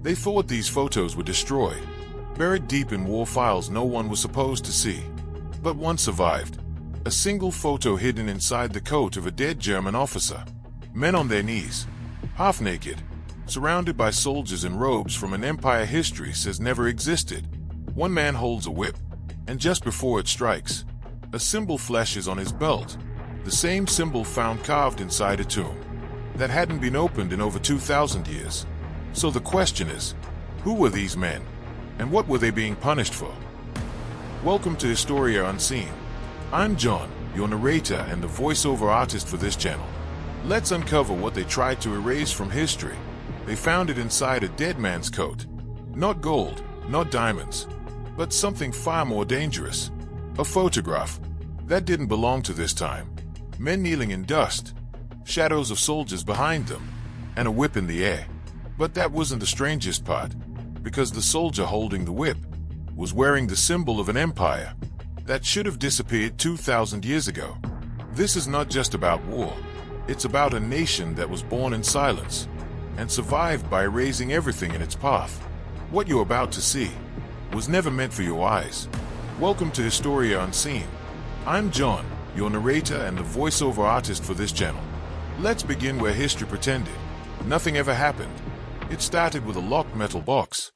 They thought these photos were destroyed, buried deep in war files no one was supposed to see. But one survived. A single photo hidden inside the coat of a dead German officer. Men on their knees, half naked, surrounded by soldiers in robes from an empire history says never existed. One man holds a whip, and just before it strikes, a symbol flashes on his belt, the same symbol found carved inside a tomb that hadn't been opened in over 2,000 years. So the question is, who were these men, and what were they being punished for? Welcome to Historia Unseen. I'm John, your narrator and the voiceover artist for this channel. Let's uncover what they tried to erase from history. They found it inside a dead man's coat. Not gold, not diamonds, but something far more dangerous. A photograph that didn't belong to this time. Men kneeling in dust, shadows of soldiers behind them, and a whip in the air. But that wasn't the strangest part, because the soldier holding the whip was wearing the symbol of an empire that should have disappeared 2,000 years ago. This is not just about war. It's about a nation that was born in silence and survived by erasing everything in its path. What you're about to see was never meant for your eyes. Welcome to Historia Unseen. I'm John, your narrator and the voiceover artist for this channel. Let's begin where history pretended nothing ever happened. It started with a locked metal box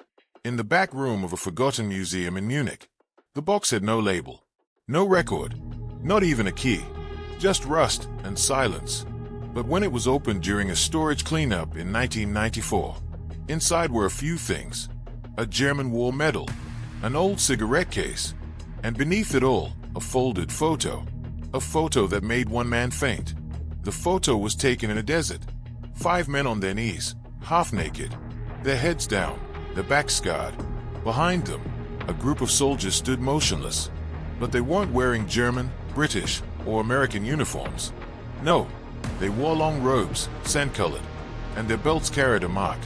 in the back room of a forgotten museum in Munich. The box had no label, no record, not even a key, just rust and silence. But when it was opened during a storage cleanup in 1994, inside were a few things: a German war medal, an old cigarette case, and beneath it all, a folded photo. A photo that made one man faint. The photo was taken in a desert. 5 men on their knees, half naked, their heads down, their backs scarred. Behind them, a group of soldiers stood motionless. But they weren't wearing German, British, or American uniforms. No, they wore long robes, sand-colored, and their belts carried a mark,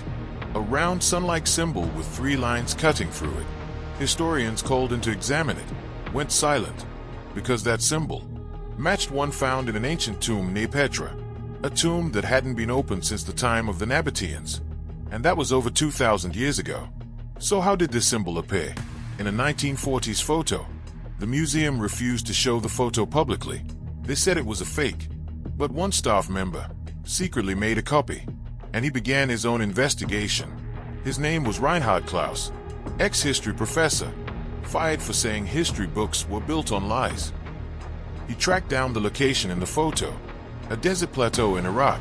a round sun-like symbol with 3 lines cutting through it. Historians called in to examine it went silent, because that symbol matched one found in an ancient tomb near Petra, a tomb that hadn't been opened since the time of the Nabateans, and that was over 2,000 years ago. So how did this symbol appear in a 1940s photo? The museum refused to show the photo publicly. They said it was a fake, but one staff member secretly made a copy, and he began his own investigation. His name was Reinhard Klaus, ex-history professor, fired for saying history books were built on lies. He tracked down the location in the photo, a desert plateau in Iraq,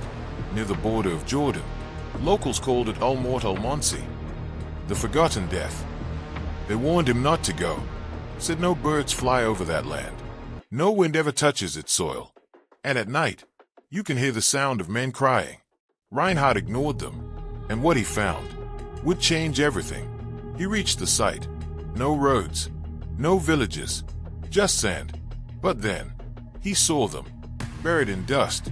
near the border of Jordan. Locals called it Al-Mort al-Monsi, the forgotten death. They warned him not to go, said no birds fly over that land, no wind ever touches its soil, and at night, you can hear the sound of men crying. Reinhard ignored them, and what he found would change everything. He reached the site. No roads, no villages, just sand. But then, he saw them, buried in dust,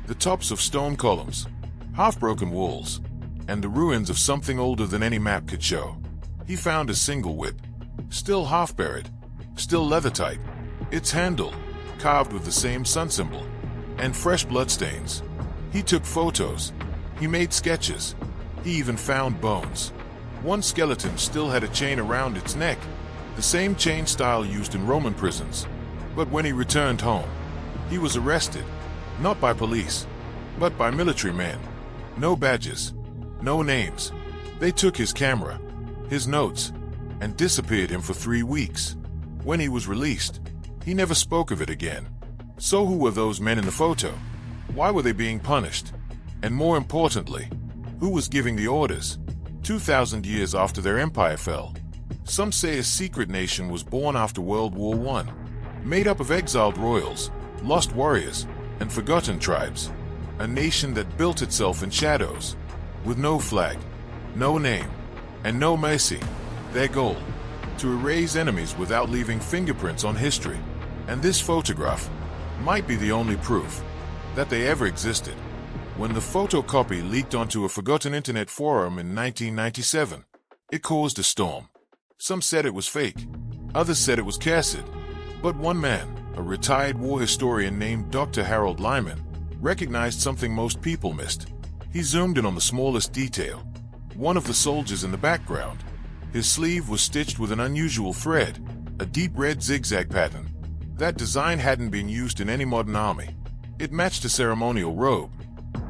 the tops of stone columns, half-broken walls, and the ruins of something older than any map could show. He found a single whip, still half-buried, still leather-tight, its handle carved with the same sun symbol, and fresh bloodstains. He took photos, he made sketches, he even found bones. One skeleton still had a chain around its neck, the same chain style used in Roman prisons. But when he returned home, he was arrested, not by police, but by military men. No badges, no names. They took his camera, his notes, and disappeared him for 3 weeks. When he was released, he never spoke of it again. So who were those men in the photo? Why were they being punished? And more importantly, who was giving the orders? 2,000 years after their empire fell, some say a secret nation was born after World War I, made up of exiled royals, lost warriors, and forgotten tribes. A nation that built itself in shadows, with no flag, no name, and no mercy. Their goal: to erase enemies without leaving fingerprints on history. And this photograph might be the only proof that they ever existed. When the photocopy leaked onto a forgotten internet forum in 1997, it caused a storm. Some said it was fake, others said it was cursed. But one man, a retired war historian named Dr. Harold Lyman, recognized something most people missed. He zoomed in on the smallest detail. one of the soldiers in the background. His sleeve was stitched with an unusual thread, a deep red zigzag pattern. That design hadn't been used in any modern army. It matched a ceremonial robe,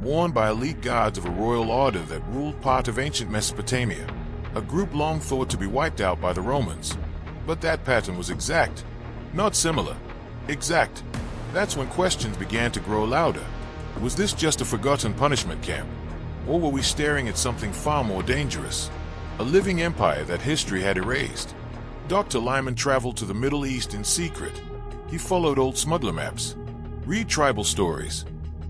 worn by elite guards of a royal order that ruled part of ancient Mesopotamia, a group long thought to be wiped out by the Romans. But that pattern was exact, not similar, exact. That's when questions began to grow louder. Was this just a forgotten punishment camp? Or were we staring at something far more dangerous? A living empire that history had erased. Dr. Lyman traveled to the Middle East in secret. He followed old smuggler maps, read tribal stories,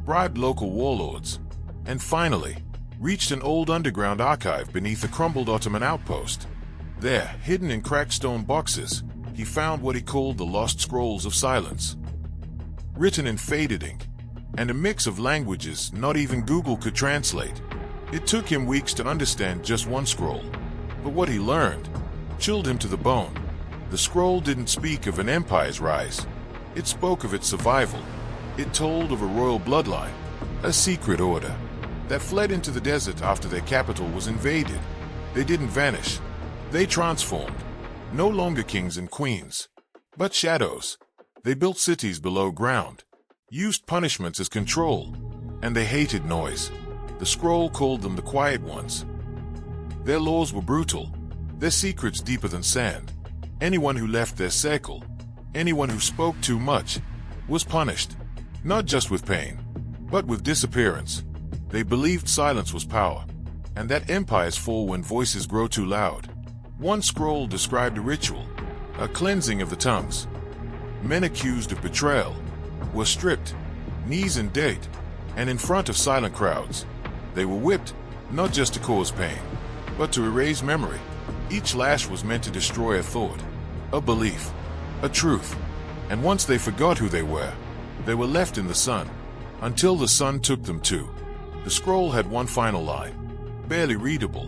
bribed local warlords, and finally reached an old underground archive beneath a crumbled Ottoman outpost. There, hidden in cracked stone boxes, he found what he called the Lost Scrolls of Silence. Written in faded ink, and a mix of languages not even Google could translate. It took him weeks to understand just one scroll. But what he learned chilled him to the bone. The scroll didn't speak of an empire's rise. It spoke of its survival. It told of a royal bloodline, a secret order, that fled into the desert after their capital was invaded. They didn't vanish. They transformed. No longer kings and queens, but shadows. They built cities below ground, used punishments as control, and they hated noise. The scroll called them the Quiet Ones. Their laws were brutal, their secrets deeper than sand. Anyone who left their circle, anyone who spoke too much, was punished, not just with pain, but with disappearance. They believed silence was power, and that empires fall when voices grow too loud. One scroll described a ritual, a cleansing of the tongues. Men accused of betrayal were stripped, knees and date, and in front of silent crowds. They were whipped, not just to cause pain, but to erase memory. Each lash was meant to destroy a thought, a belief, a truth. And once they forgot who they were left in the sun, until the sun took them too. The scroll had one final line, barely readable.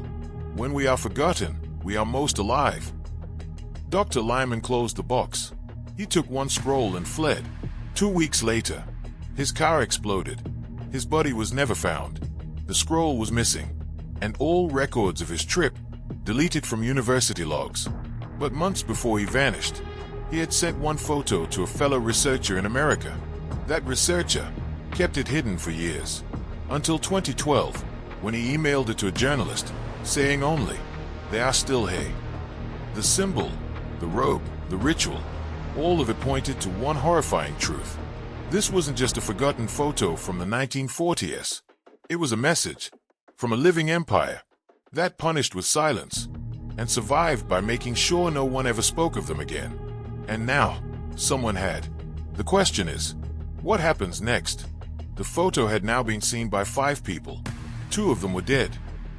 When we are forgotten, we are most alive. Dr. Lyman closed the box. He took one scroll and fled. 2 weeks later, his car exploded. His body was never found. The scroll was missing, and all records of his trip deleted from university logs. But months before he vanished, he had sent one photo to a fellow researcher in America. That researcher kept it hidden for years, until 2012, when he emailed it to a journalist, saying only, "They are still here." The symbol, the robe, the ritual, all of it pointed to one horrifying truth. This wasn't just a forgotten photo from the 1940s. It was a message from a living empire that punished with silence and survived by making sure no one ever spoke of them again. And now, someone had. The question is, what happens next? The photo had now been seen by 5 people. 2 of them were dead.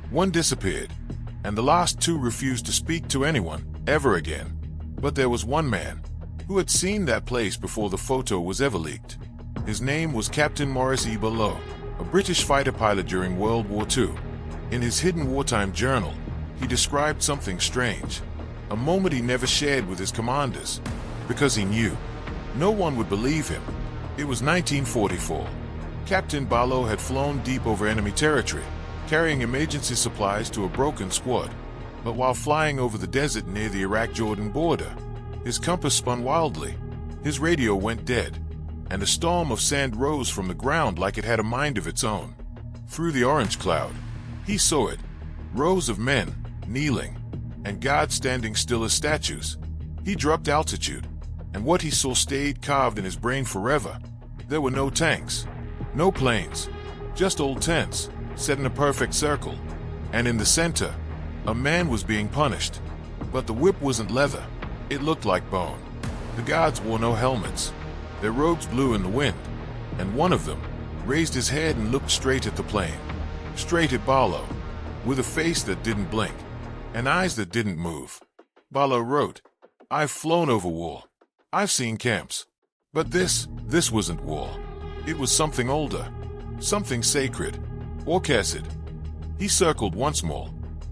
1 disappeared, and the last 2 refused to speak to anyone ever again. But there was one man who had seen that place before the photo was ever leaked. His name was Captain Maurice E. Below, a British fighter pilot during World War II. In his hidden wartime journal, he described something strange, a moment he never shared with his commanders, because he knew no one would believe him. It was 1944. Captain Barlow had flown deep over enemy territory, carrying emergency supplies to a broken squad. But while flying over the desert near the Iraq-Jordan border, his compass spun wildly, his radio went dead, and a storm of sand rose from the ground like it had a mind of its own. Through the orange cloud, he saw it, rows of men, kneeling, and guards standing still as statues. He dropped altitude, and what he saw stayed carved in his brain forever. There were no tanks, no planes, just old tents, set in a perfect circle. And in the center, a man was being punished. But the whip wasn't leather, it looked like bone. The guards wore no helmets. Their robes blew in the wind, and one of them raised his head and looked straight at the plane, straight at Barlow, with a face that didn't blink, and eyes that didn't move. Barlow wrote, "I've flown over war. I've seen camps. But this wasn't war. It was something older, something sacred, or cursed." He circled once more,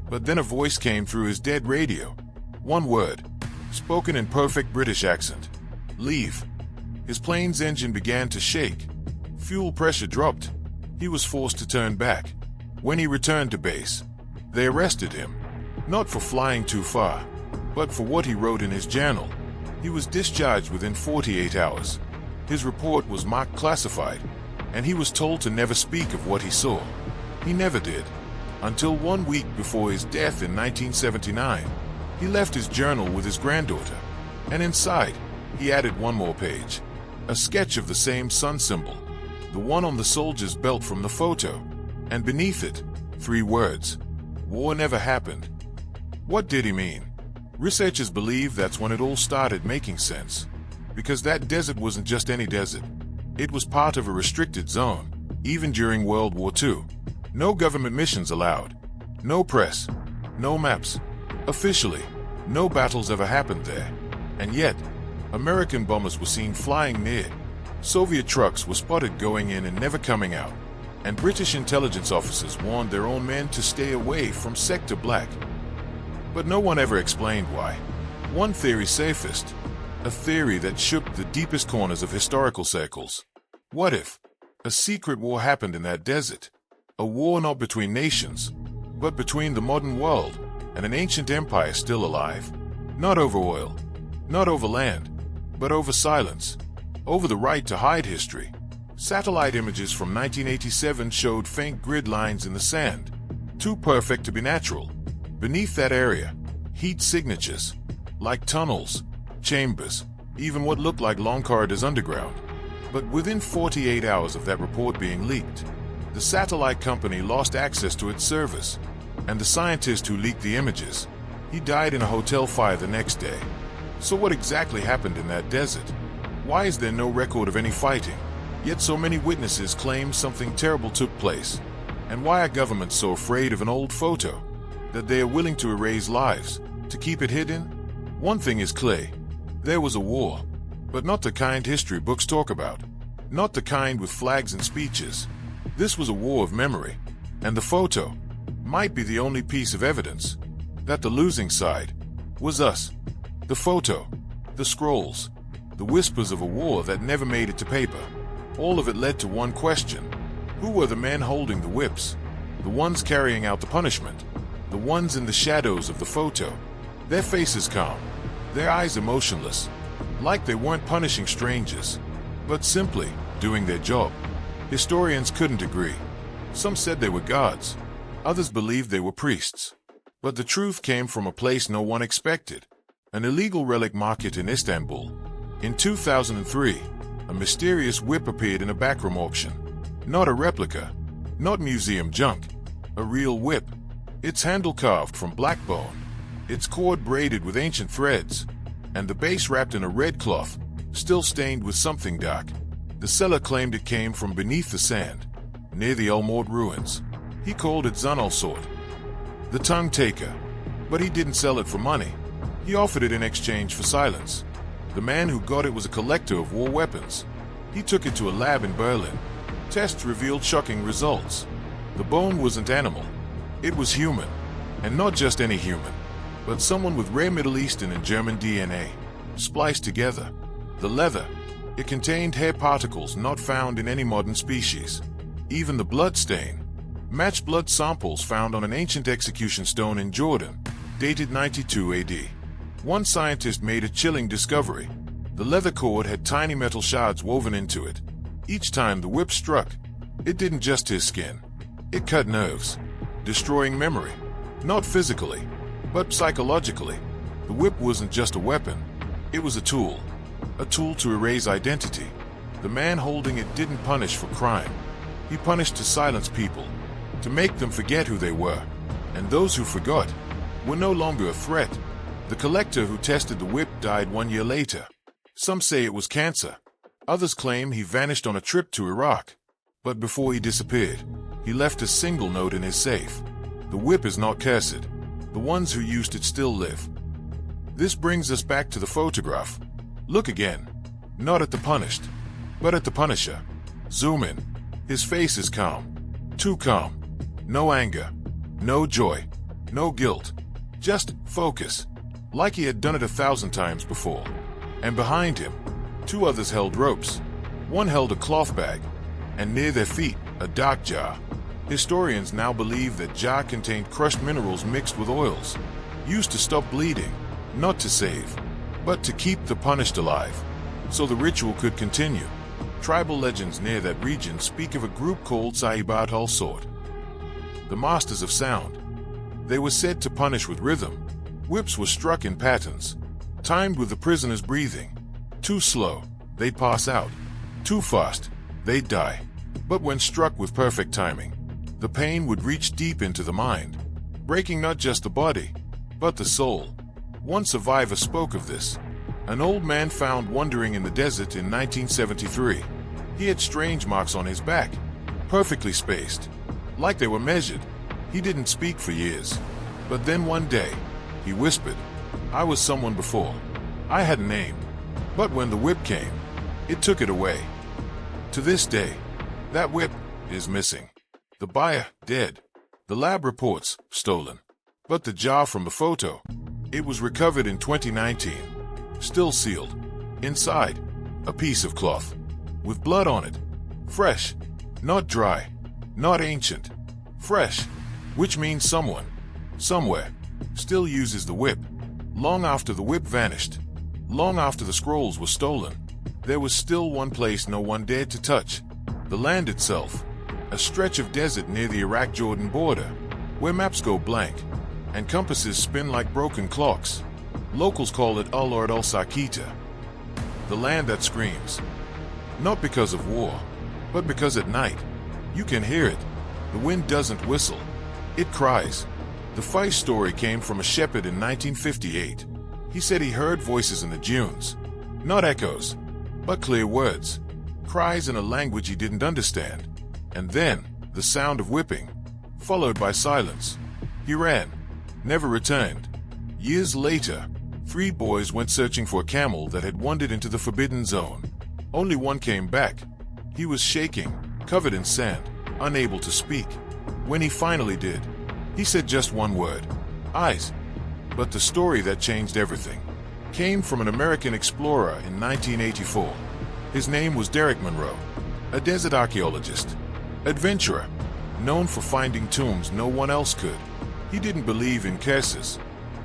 but then a voice came through his dead radio. One word, spoken in perfect British accent. "Leave." His plane's engine began to shake. Fuel pressure dropped. He was forced to turn back. When he returned to base, They arrested him, not for flying too far, but for what he wrote in his journal. He was discharged within 48 hours. His report was marked classified, and he was told to never speak of what he saw. He never did, until 1 week before his death in 1979. He left his journal with his granddaughter, and inside, he added one more page, a sketch of the same sun symbol, the one on the soldier's belt from the photo, and beneath it, 3 words: "War never happened." What did he mean? Researchers believe that's when it all started making sense, because that desert wasn't just any desert. It was part of a restricted zone, even during World War II. No government missions allowed, no press, no maps. Officially, no battles ever happened there. And yet, American bombers were seen flying near. Soviet trucks were spotted going in and never coming out. And British intelligence officers warned their own men to stay away from Sector Black. But no one ever explained why. One theory safest, a theory that shook the deepest corners of historical circles. What if a secret war happened in that desert? A war not between nations, but between the modern world and an ancient empire still alive. Not over oil, not over land, but over silence, over the right to hide history. Satellite images from 1987 showed faint grid lines in the sand, too perfect to be natural. Beneath that area, heat signatures, like tunnels, chambers, even what looked like long corridors underground. But within 48 hours of that report being leaked, the satellite company lost access to its servers, and the scientist who leaked the images, he died in a hotel fire the next day. So what exactly happened in that desert? Why is there no record of any fighting, yet so many witnesses claim something terrible took place? And why are governments so afraid of an old photo that they are willing to erase lives, to keep it hidden? One thing is clear. There was a war, but not the kind history books talk about. Not the kind with flags and speeches. This was a war of memory, and the photo might be the only piece of evidence that the losing side was us. The photo, the scrolls, the whispers of a war that never made it to paper. All of it led to one question. Who were the men holding the whips? The ones carrying out the punishment? The ones in the shadows of the photo? Their faces calm, their eyes emotionless, like they weren't punishing strangers, but simply doing their job. Historians couldn't agree. Some said they were gods, others believed they were priests. But the truth came from a place no one expected, an illegal relic market in Istanbul. In 2003, a mysterious whip appeared in a backroom auction. Not a replica, not museum junk, a real whip. Its handle carved from black bone, its cord braided with ancient threads, and the base wrapped in a red cloth, still stained with something dark. The seller claimed it came from beneath the sand, near the Olmort ruins. He called it Zunalsort, the tongue taker, but he didn't sell it for money. He offered it in exchange for silence. The man who got it was a collector of war weapons. He took it to a lab in Berlin. Tests revealed shocking results. The bone wasn't animal. It was human, and not just any human, but someone with rare Middle Eastern and German DNA, spliced together. The leather, it contained hair particles not found in any modern species. Even the blood stain matched blood samples found on an ancient execution stone in Jordan, dated 92 AD. One scientist made a chilling discovery. The leather cord had tiny metal shards woven into it. Each time the whip struck, it didn't just his skin. It cut nerves, destroying memory. Not physically, but psychologically. The whip wasn't just a weapon. It was a tool to erase identity. The man holding it didn't punish for crime. He punished to silence people, to make them forget who they were. And those who forgot were no longer a threat. The collector who tested the whip died 1 year later. Some say it was cancer. Others claim he vanished on a trip to Iraq. But before he disappeared, he left a single note in his safe. The whip is not cursed. The ones who used it still live. This brings us back to the photograph. Look again. Not at the punished, but at the punisher. Zoom in. His face is calm. Too calm. No anger. No joy. No guilt. Just focus. Like he had done it 1,000 times before. And behind him, 2 others held ropes. One held a cloth bag, and near their feet, a dark jar. Historians now believe that jar contained crushed minerals mixed with oils, used to stop bleeding, not to save, but to keep the punished alive, so the ritual could continue. Tribal legends near that region speak of a group called Sahibat al-Sort, the masters of sound. They were said to punish with rhythm. Whips were struck in patterns, timed with the prisoner's breathing. Too slow, they'd pass out. Too fast, they'd die. But when struck with perfect timing, the pain would reach deep into the mind, breaking not just the body, but the soul. One survivor spoke of this. An old man found wandering in the desert in 1973. He had strange marks on his back, perfectly spaced, like they were measured. He didn't speak for years. But then one day, he whispered, "I was someone before. I had a name." But when the whip came, it took it away. To this day, that whip is missing. The buyer, dead. The lab reports, stolen. But the jar from the photo, it was recovered in 2019. Still sealed. Inside, a piece of cloth, with blood on it. Fresh, not dry, not ancient. Fresh, which means someone, somewhere, still uses the whip. Long after the whip vanished, long after the scrolls were stolen, there was still one place no one dared to touch. The land itself, a stretch of desert near the Iraq-Jordan border, where maps go blank, and compasses spin like broken clocks. Locals call it Al-Ard al-Sakita, the land that screams. Not because of war, but because at night, you can hear it. The wind doesn't whistle, it cries. The Feist story came from a shepherd in 1958. He said he heard voices in the dunes, not echoes, but clear words, cries in a language he didn't understand. And then, the sound of whipping, followed by silence. He ran, never returned. Years later, 3 boys went searching for a camel that had wandered into the forbidden zone. Only one came back. He was shaking, covered in sand, unable to speak. When he finally did, he said just one word: eyes. But the story that changed everything came from an American explorer in 1984. His name was Derek Monroe, a desert archaeologist, adventurer, known for finding tombs no one else could. He didn't believe in curses.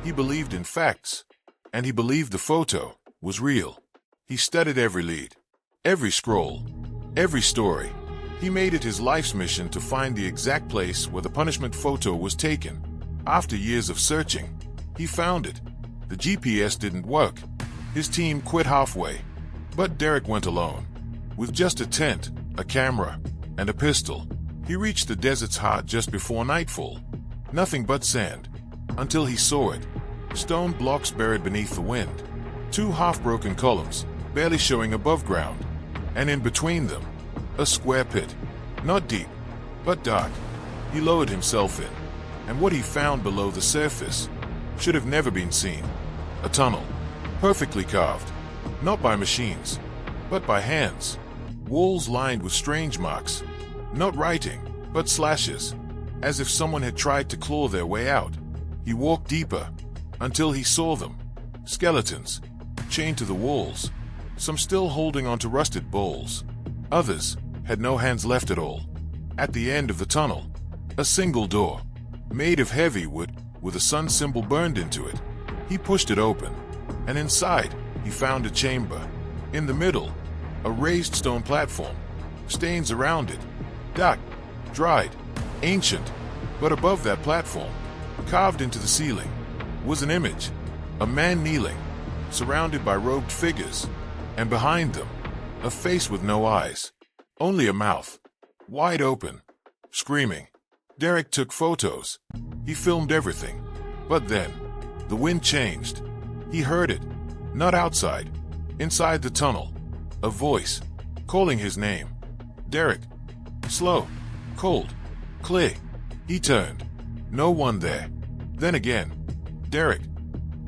He believed in facts. And he believed the photo was real. He studied every lead, every scroll, every story. He made it his life's mission to find the exact place where the punishment photo was taken. After years of searching, he found it. The GPS didn't work. His team quit halfway. But Derek went alone. With just a tent, a camera, and a pistol, he reached the desert's heart just before nightfall. Nothing but sand. Until he saw it. Stone blocks buried beneath the wind. 2 half-broken columns, barely showing above ground. And in between them, a square pit. Not deep, but dark. He lowered himself in. And what he found below the surface should have never been seen. A tunnel, perfectly carved. Not by machines, but by hands. Walls lined with strange marks. Not writing, but slashes. As if someone had tried to claw their way out. He walked deeper, until he saw them. Skeletons, chained to the walls. Some still holding onto rusted bowls. Others had no hands left at all. At the end of the tunnel, a single door, made of heavy wood, with a sun symbol burned into it. He pushed it open, and inside, he found a chamber. In the middle, a raised stone platform. Stains around it. Dark, dried, ancient. But above that platform, carved into the ceiling, was an image. A man kneeling, surrounded by robed figures. And behind them, a face with no eyes. Only a mouth, wide open, screaming. Derek took photos. He filmed everything. But then, the wind changed. He heard it. Not outside. Inside the tunnel. A voice, calling his name. Derek. Slow. Cold. Clear. He turned. No one there. Then again. Derek.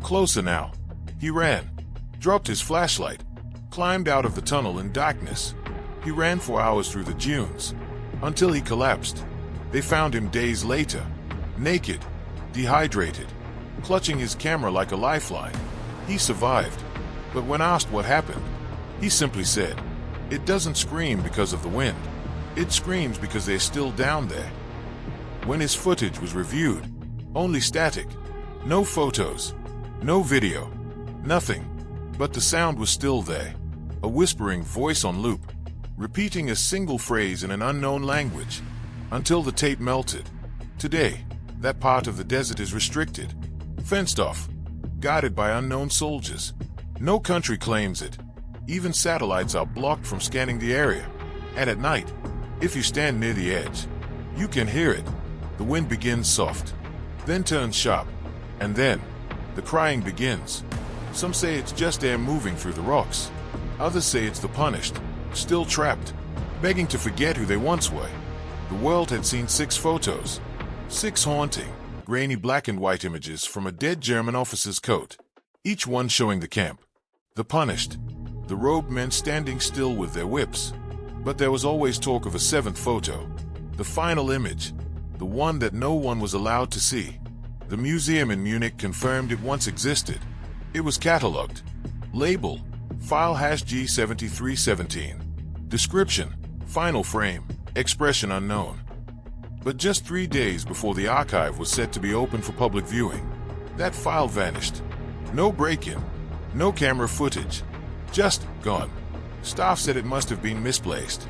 Closer now. He ran. Dropped his flashlight. Climbed out of the tunnel in darkness. He ran for hours through the dunes. Until he collapsed. They found him days later. Naked. Dehydrated. Clutching his camera like a lifeline. He survived. But when asked what happened, he simply said, "It doesn't scream because of the wind. It screams because they're still down there." When his footage was reviewed, only static. No photos, no video, nothing. But the sound was still there. A whispering voice on loop, repeating a single phrase in an unknown language, until the tape melted. Today, that part of the desert is restricted, fenced off, guarded by unknown soldiers. No country claims it. Even satellites are blocked from scanning the area. And at night, if you stand near the edge, you can hear it. The wind begins soft, then turns sharp, and then the crying begins. Some say it's just air moving through the rocks. Others say it's the punished, still trapped, begging to forget who they once were. The world had seen 6 photos. 6 haunting, grainy black and white images from a dead German officer's coat, each one showing the camp, the punished, the robed men standing still with their whips. But there was always talk of a 7th photo, the final image, the one that no one was allowed to see. The museum in Munich confirmed it once existed. It was catalogued. Label, file #G7317. Description, final frame, expression unknown. But just 3 days before the archive was set to be open for public viewing, that file vanished. No break-in, no camera footage, just gone. Staff said it must have been misplaced.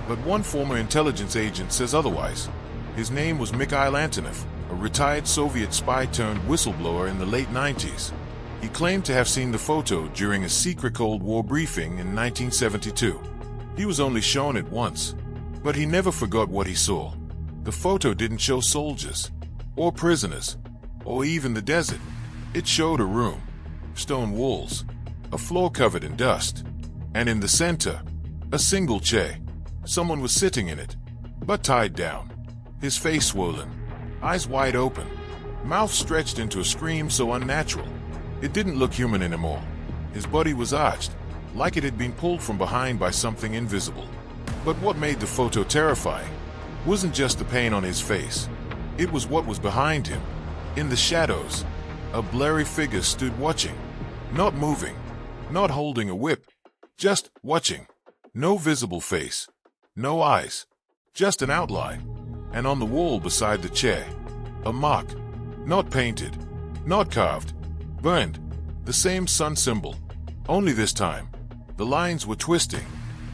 But one former intelligence agent says otherwise. His name was Mikhail Antonov, a retired Soviet spy turned whistleblower in the late 90s. He claimed to have seen the photo during a secret Cold War briefing in 1972. He was only shown it once, but he never forgot what he saw. The photo didn't show soldiers, or prisoners, or even the desert. It showed a room, stone walls, a floor covered in dust, and in the center, a single chair. Someone was sitting in it, but tied down, his face swollen, eyes wide open, mouth stretched into a scream so unnatural. It didn't look human anymore. His body was arched, like it had been pulled from behind by something invisible. But what made the photo terrifying wasn't just the pain on his face. It was what was behind him. In the shadows, a blurry figure stood watching, not moving, not holding a whip, just watching. No visible face, no eyes, just an outline. And on the wall beside the chair, a mark, not painted, not carved, burned, the same sun symbol. Only this time, the lines were twisting,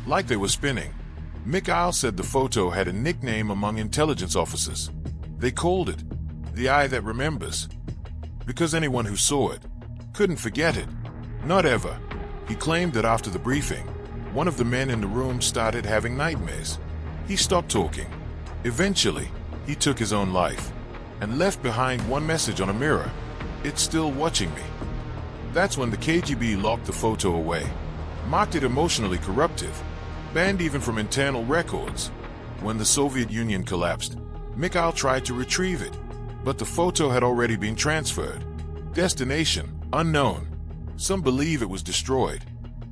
like they were spinning. Mikhail said the photo had a nickname among intelligence officers. They called it the eye that remembers, because anyone who saw it couldn't forget it. Not ever. He claimed that after the briefing, one of the men in the room started having nightmares. He stopped talking. Eventually, he took his own life and left behind one message on a mirror. "It's still watching me." That's when the KGB locked the photo away, marked it emotionally corruptive, banned even from internal records. When the Soviet Union collapsed, Mikhail tried to retrieve it, but the photo had already been transferred. Destination unknown. Some believe it was destroyed.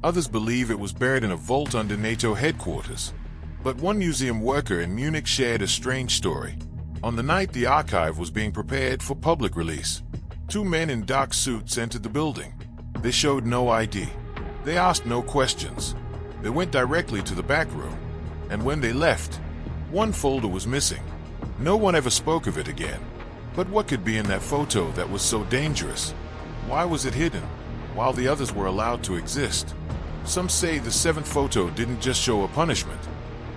Others believe it was buried in a vault under NATO headquarters. But one museum worker in Munich shared a strange story. On the night the archive was being prepared for public release, 2 men in dark suits entered the building. They showed no ID. They asked no questions. They went directly to the back room, and when they left, one folder was missing. No one ever spoke of it again. But what could be in that photo that was so dangerous? Why was it hidden, while the others were allowed to exist? Some say the 7th photo didn't just show a punishment.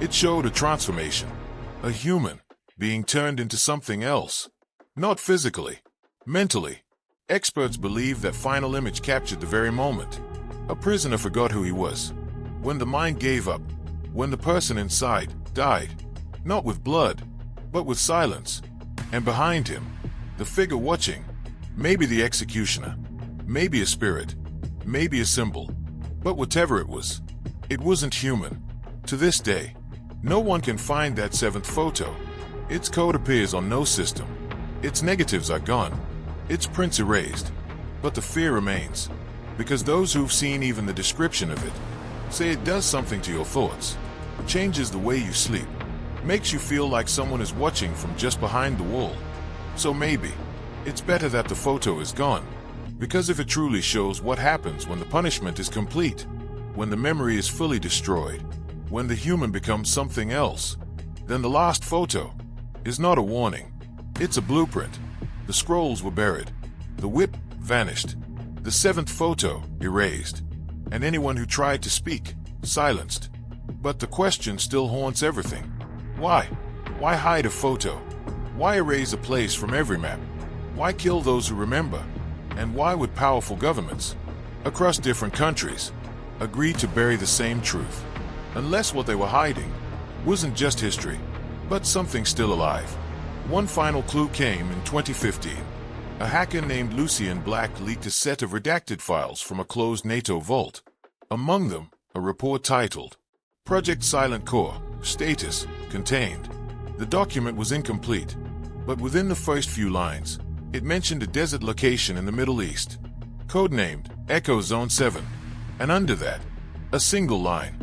It showed a transformation, a human being turned into something else. Not physically, mentally. Experts believe that final image captured the very moment. A prisoner forgot who he was. When the mind gave up, when the person inside died, not with blood, but with silence. And behind him, the figure watching, maybe the executioner, maybe a spirit, maybe a symbol. But whatever it was, it wasn't human. To this day, no one can find that 7th photo. Its code appears on no system. Its negatives are gone. Its prints erased. But the fear remains, because those who've seen even the description of it say it does something to your thoughts, changes the way you sleep, makes you feel like someone is watching from just behind the wall. So maybe it's better that the photo is gone, because if it truly shows what happens when the punishment is complete, when the memory is fully destroyed, when the human becomes something else, then the last photo is not a warning. It's a blueprint. The scrolls were buried. The whip vanished. The seventh photo erased. And anyone who tried to speak, silenced. But the question still haunts everything. Why? Why hide a photo? Why erase a place from every map? Why kill those who remember? And why would powerful governments, across different countries, agree to bury the same truth? Unless what they were hiding wasn't just history, but something still alive. One final clue came in 2015. A hacker named Lucien Black leaked a set of redacted files from a closed NATO vault. Among them, a report titled, Project Silent Core, Status, Contained. The document was incomplete, but within the first few lines, it mentioned a desert location in the Middle East, codenamed Echo Zone 7, and under that, a single line,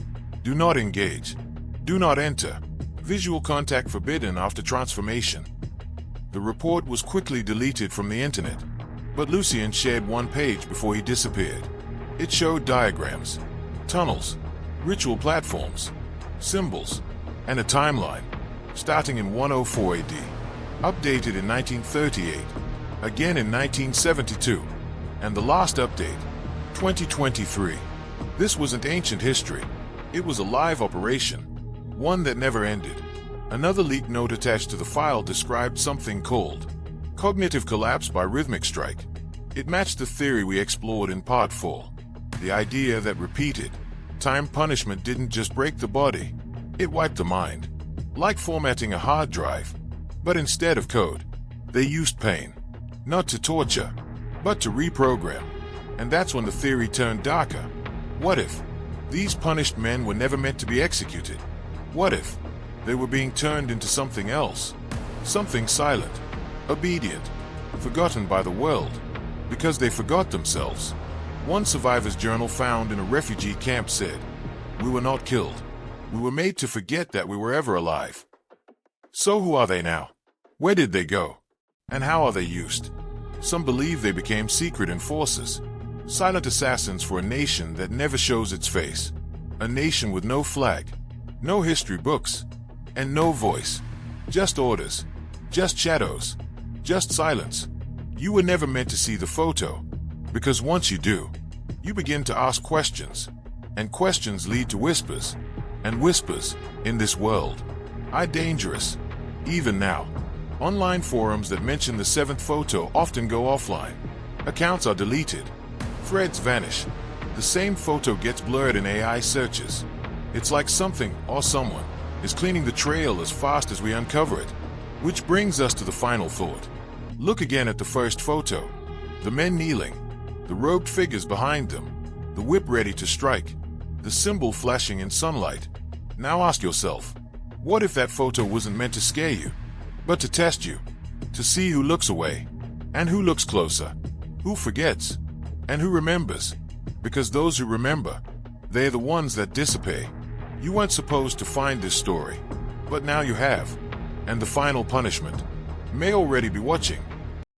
do not engage, do not enter, visual contact forbidden after transformation. The report was quickly deleted from the internet, but Lucien shared one page before he disappeared. It showed diagrams, tunnels, ritual platforms, symbols, and a timeline, starting in 104 AD, updated in 1938, again in 1972, and the last update, 2023. This wasn't ancient history. It was a live operation, one that never ended. Another leaked note attached to the file described something called cognitive collapse by rhythmic strike. It matched the theory we explored in Part 4, the idea that repeated, time punishment didn't just break the body, it wiped the mind. Like formatting a hard drive, but instead of code, they used pain. Not to torture, but to reprogram. And that's when the theory turned darker. What if these punished men were never meant to be executed? What if they were being turned into something else? Something silent, obedient, forgotten by the world, because they forgot themselves. One survivor's journal found in a refugee camp said, "We were not killed. We were made to forget that we were ever alive." So who are they now? Where did they go? And how are they used? Some believe they became secret enforcers, silent assassins for a nation that never shows its face. A nation with no flag, no history books, and no voice. Just orders, just shadows, just silence. You were never meant to see the photo, because once you do, you begin to ask questions, and questions lead to whispers, and whispers, in this world, are dangerous. Even now, online forums that mention the seventh photo often go offline. Accounts are deleted. Threads vanish. The same photo gets blurred in AI searches. It's like something or someone is cleaning the trail as fast as we uncover it. Which brings us to the final thought. Look again at the first photo. The men kneeling, the robed figures behind them, the whip ready to strike, the symbol flashing in sunlight. Now ask yourself, what if that photo wasn't meant to scare you, but to test you, to see who looks away, and who looks closer, who forgets, and who remembers? Because those who remember, they're the ones that dissipate. You weren't supposed to find this story, but now you have, and the final punishment may already be watching.